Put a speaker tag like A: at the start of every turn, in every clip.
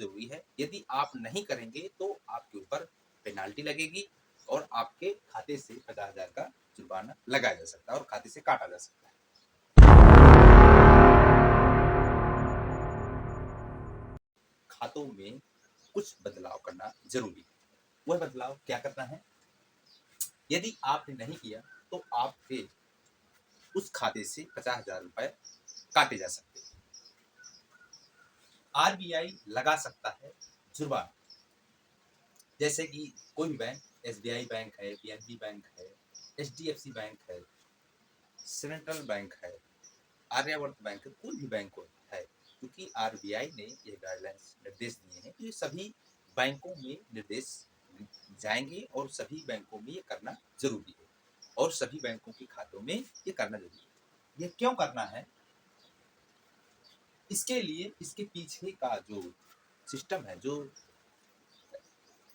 A: जरूरी है। यदि आप नहीं करेंगे तो आपके ऊपर पेनाल्टी लगेगी और आपके खाते से 50,000 का जुर्माना लगाया जा सकता है और खाते से काटा जा सकता है। खातों में कुछ बदलाव करना जरूरी है। वह बदलाव क्या करना है? यदि आपने नहीं किया तो आपके उस खाते से 50,000 रुपए काटे जा सकते हैं। आरबीआई लगा सकता है जुर्माना, जैसे कि कोई भी बैंक, एसबीआई बैंक है, पीएनबी बैंक है, एचडीएफसी बैंक है, सेंट्रल बैंक है, आर्यावर्त बैंक है, कोई भी बैंक है, क्योंकि आरबीआई ने ये गाइडलाइंस निर्देश दिए हैं तो ये सभी बैंकों में निर्देश जाएंगे और सभी बैंकों में ये करना जरूरी है और सभी बैंकों के खातों में ये करना जरूरी है। ये क्यों करना है? इसके लिए इसके पीछे का जो सिस्टम है, जो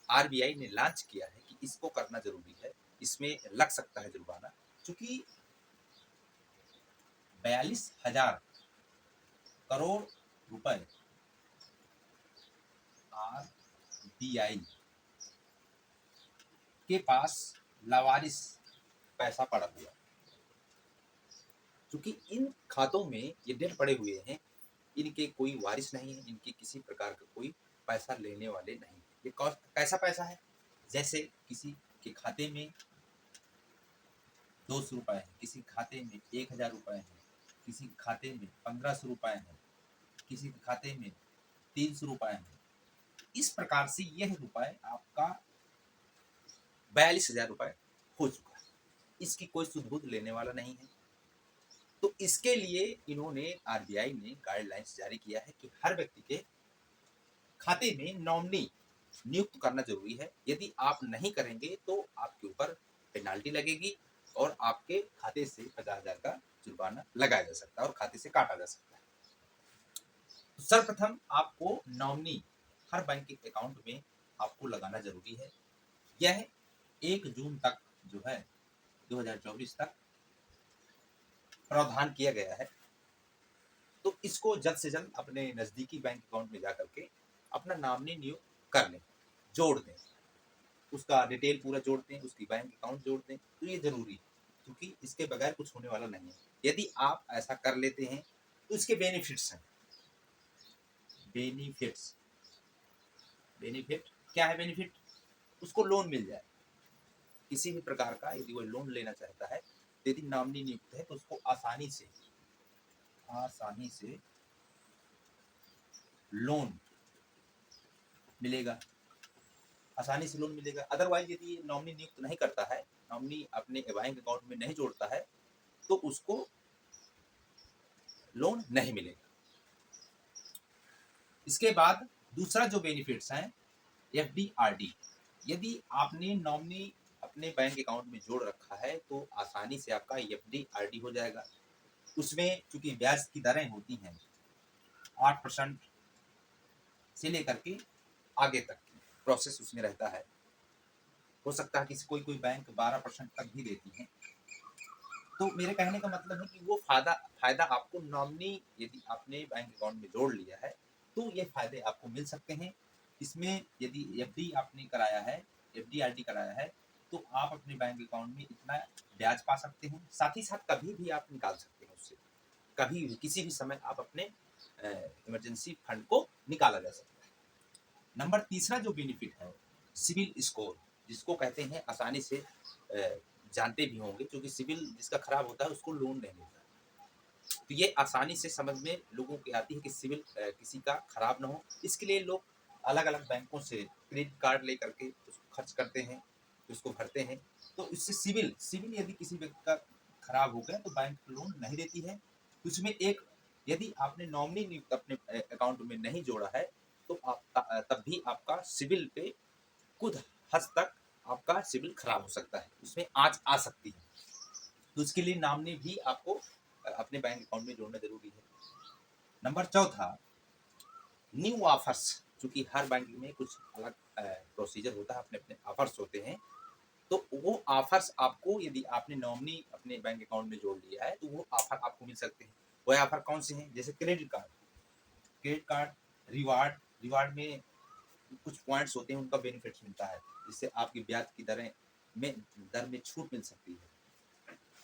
A: आरबीआई ने लॉन्च किया है कि इसको करना जरूरी है, इसमें लग सकता है जुर्माना, क्योंकि 42,000 करोड़ रुपए आरबीआई के पास लावारिस पैसा पड़ा हुआ, क्योंकि इन खातों में ये डेट पड़े हुए हैं, इनके कोई वारिस नहीं है, इनके किसी प्रकार का कोई पैसा लेने वाले नहीं। ये कैसा पैसा है? जैसे किसी के खाते में 200 रुपए है, किसी खाते में 1,000 रुपए है, किसी खाते में 1,500 रुपए है, किसी के खाते में 300 रुपए है। इस प्रकार से यह रुपए आपका 42,000 रुपए हो चुका है। इसकी कोई सुध बुध लेने वाला नहीं है। तो इसके लिए इन्होंने, आरबीआई ने गाइडलाइंस जारी किया है कि हर व्यक्ति के खाते में नॉमिनी नियुक्त करना जरूरी है। यदि आप नहीं करेंगे तो आपके ऊपर पेनाल्टी लगेगी और आपके खाते से 50,000 का जुर्माना लगाया जा सकता है और खाते से काटा जा सकता है। तो सर्वप्रथम आपको नॉमिनी हर बैंक के अकाउंट में आपको लगाना जरूरी है। यह 1 जून तक जो है 2024 तक प्रावधान किया गया है। तो इसको जल्द से जल्द अपने नजदीकी बैंक अकाउंट में जाकर के अपना नॉमिनी नियुक्त कर लें, जोड़ दें, उसका डिटेल पूरा जोड़ दें, उसकी बैंक अकाउंट जोड़ दें। तो ये जरूरी है, क्योंकि इसके बगैर कुछ होने वाला नहीं है। यदि आप ऐसा कर लेते हैं तो इसके बेनिफिट्स हैं। बेनिफिट क्या है? बेनिफिट, उसको लोन मिल जाए किसी भी प्रकार का। यदि वो लोन लेना चाहता है, यदि नॉमिनी नियुक्त है तो उसको आसानी से लोन मिलेगा, आसानी से लोन मिलेगा। अदरवाइज यदि नॉमिनी नियुक्त नहीं करता है, नॉमिनी अपने बैंक अकाउंट में नहीं जोड़ता है, तो उसको लोन नहीं मिलेगा। इसके बाद दूसरा जो बेनिफिट्स हैं, एफडी आरडी। यदि आपने नॉमिनी अपने बैंक अकाउंट में जोड़ रखा है तो आसानी से आपका एफडी आरडी हो जाएगा। उसमें चूंकि ब्याज की दरें होती हैं 8% से लेकर के आगे तक प्रोसेस उसमें रहता है। हो सकता है कि कोई बैंक 12% तक भी देती है। तो मेरे कहने का मतलब है कि वो फायदा आपको नॉमिनी यदि आपने बैंक अकाउंट में जोड़ लिया है तो ये फायदे आपको मिल सकते हैं। इसमें यदि एफडी आपने कराया है, एफडी आरडी कराया है, तो आप अपने बैंक अकाउंट में इतना ब्याज पा सकते हैं। साथ ही साथ कभी भी आप निकाल सकते हैं उससे, कभी भी किसी भी समय आप अपने इमरजेंसी फंड को निकाला जा सकता है। नंबर तीसरा जो बेनिफिट है, सिविल स्कोर, जिसको कहते हैं, आसानी से जानते भी होंगे, क्योंकि सिविल जिसका खराब होता है उसको लोन नहीं मिलता। तो ये आसानी से समझ में लोगों की आती है कि सिविल किसी का खराब ना हो। इसके लिए लोग अलग अलग बैंकों से क्रेडिट कार्ड लेकर के उसको खर्च करते हैं, उसको भरते हैं। तो इससे सिविल यदि किसी व्यक्ति का खराब हो गया तो बैंक लोन नहीं देती है। उसमें एक, यदि आपने नॉमिनी नियुक्त अपने अकाउंट में नहीं जोड़ा है तो तब भी आपका सिविल पे कुछ हद तक आपका सिविल खराब हो सकता है, उसमें आंच आ सकती है। तो उसके लिए नॉमिनी भी आपको अपने बैंक अकाउंट में जोड़ना जरूरी है। नंबर चौथा, न्यू ऑफर्स। चूंकि हर बैंक में कुछ अलग प्रोसीजर होता है, अपने अपने ऑफर्स होते हैं। तो वो ऑफर्स आपको, यदि आपने नॉमिनी अपने बैंक अकाउंट में जोड़ लिया है तो वो ऑफर आपको मिल सकते हैं। वो ऑफर कौन से हैं? जैसे क्रेडिट कार्ड, रिवार्ड में कुछ पॉइंट्स होते हैं, उनका बेनिफिट्स मिलता है, जिससे आपकी ब्याज की दर में छूट मिल सकती है।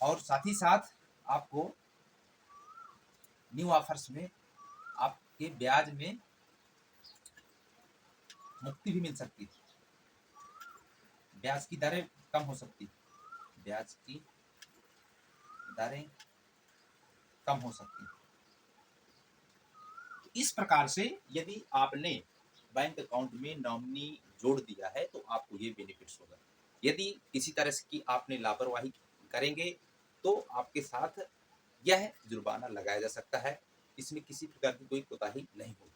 A: और साथ ही साथ आपको न्यू ऑफर्स में आपके ब्याज में मुक्ति भी मिल सकती है, ब्याज की दरें कम हो सकती है, ब्याज की दरें कम हो सकती है। इस प्रकार से यदि आपने बैंक अकाउंट में नॉमिनी जोड़ दिया है तो आपको ये बेनिफिट्स होगा। यदि किसी तरह की आपने लापरवाही करेंगे तो आपके साथ यह जुर्माना लगाया जा सकता है, इसमें किसी प्रकार की कोई कोताही नहीं होगी।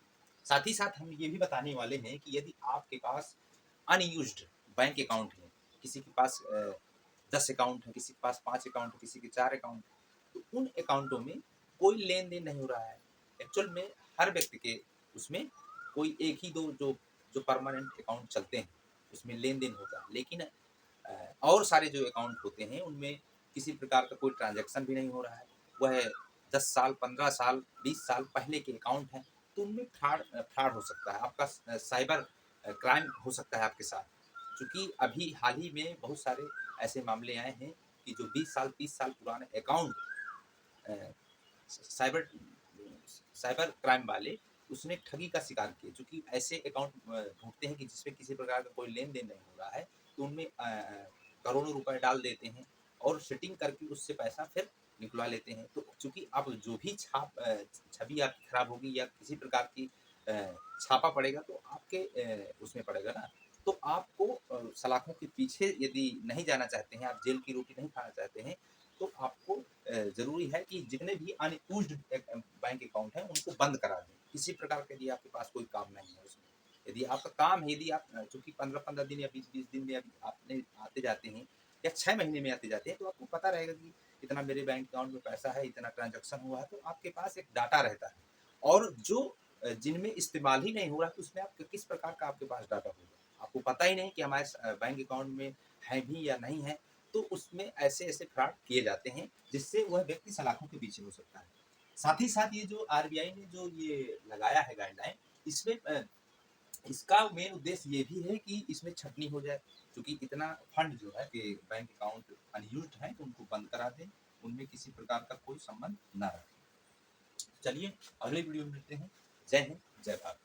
A: साथ ही साथ हम ये भी बताने वाले हैं कि यदि आपके पास अनयूज्ड बैंक अकाउंट है, किसी के पास 10 अकाउंट है, किसी के पास 5 अकाउंट है, किसी के 4 अकाउंट, तो उन अकाउंटों में कोई लेन देन नहीं हो रहा है। एक्चुअल में हर व्यक्ति के उसमें कोई एक ही दो जो परमानेंट अकाउंट चलते हैं उसमें लेन देन होता है, लेकिन और सारे जो अकाउंट होते हैं उनमें किसी प्रकार का कोई ट्रांजैक्शन भी नहीं हो रहा है। वह 10 साल, 15 साल, 20 साल पहले के अकाउंट हैं, तो उनमें फ्रॉड हो सकता है, आपका साइबर क्राइम हो सकता है आपके साथ। चूँकि अभी हाल ही में बहुत सारे ऐसे मामले आए हैं कि जो 20 साल, 30 साल पुराने अकाउंट साइबर साइबर क्राइम वाले उसने ठगी का शिकार किए। चूँकि ऐसे अकाउंट ढूँढते हैं कि जिसमें किसी प्रकार का कोई लेन-देन नहीं हो रहा है, तो उनमें करोड़ों रुपए डाल देते हैं और सेटिंग करके उससे पैसा फिर निकलवा लेते हैं। तो चूँकि अब जो भी छवि आपकी खराब होगी या किसी प्रकार की छापा पड़ेगा तो आपके उसमें पड़ेगा ना। तो आपको सलाखों के पीछे यदि नहीं जाना चाहते हैं, आप जेल की रोटी नहीं खाना चाहते हैं, तो आपको ज़रूरी है कि जितने भी अनयूज्ड बैंक अकाउंट हैं उनको बंद करा दें। किसी प्रकार का यदि आपके पास कोई काम नहीं है उसमें, यदि आपका काम है, यदि आप चूँकि 15-15 दिन या 20-20 दिन में अभी आपने आते जाते हैं या 6 महीने में आते जाते हैं, तो आपको पता रहेगा कि इतना मेरे बैंक अकाउंट में पैसा है, इतना ट्रांज़ैक्शन हुआ है, तो आपके पास एक डाटा रहता है। और जो जिनमें इस्तेमाल ही नहीं हो रहा, तो उसमें आप किस प्रकार का आपके पास डाटा होगा? आपको पता ही नहीं कि हमारे बैंक अकाउंट में है भी या नहीं है, तो उसमें ऐसे-ऐसे फ्रॉड किए जाते हैं, जिससे वह व्यक्ति सलाखों के पीछे हो सकता है। साथ ही साथ ये जो आरबीआई ने जो ये लगाया है गाइडलाइन, इसमें इसका मेन उद्देश्य ये भी है कि इसमें छँटनी हो जाए, क्योंकि इतना फंड जो है कि बैंक अकाउंट अनयूज्ड हैं, तो उनको बंद करा दें, उनमें किसी प्रकार का कोई संबंध ना रखें। चलिए, अगले वीडियो में मिलते हैं। जय हिंद, जय भारत।